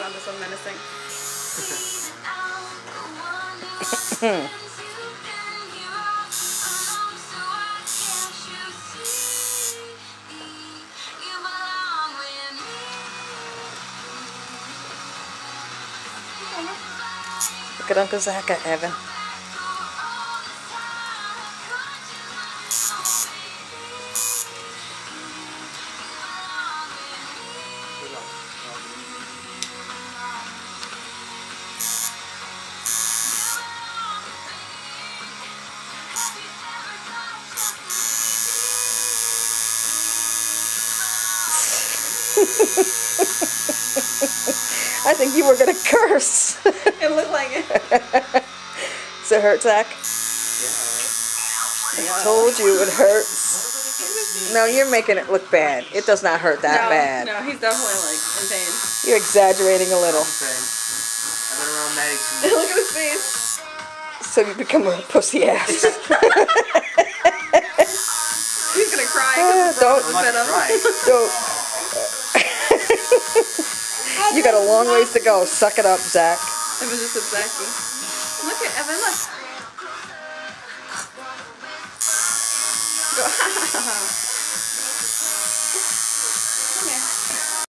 sounded so menacing. Look at Uncle Zach, Evan. I think you were going to curse. It looked like it. Does it hurt, Zach? Yeah. I told you it hurts. No, you're making it look bad. It does not hurt that bad. No, he's definitely like in pain. You're exaggerating a little. I've been around Maddie too Look at his face. So you become a pussy ass. He's gonna cry because Don't. the fed up. Don't. You got a long ways to go. Suck it up, Zach. Evan just said Zachy. Look at Evan, look. Go,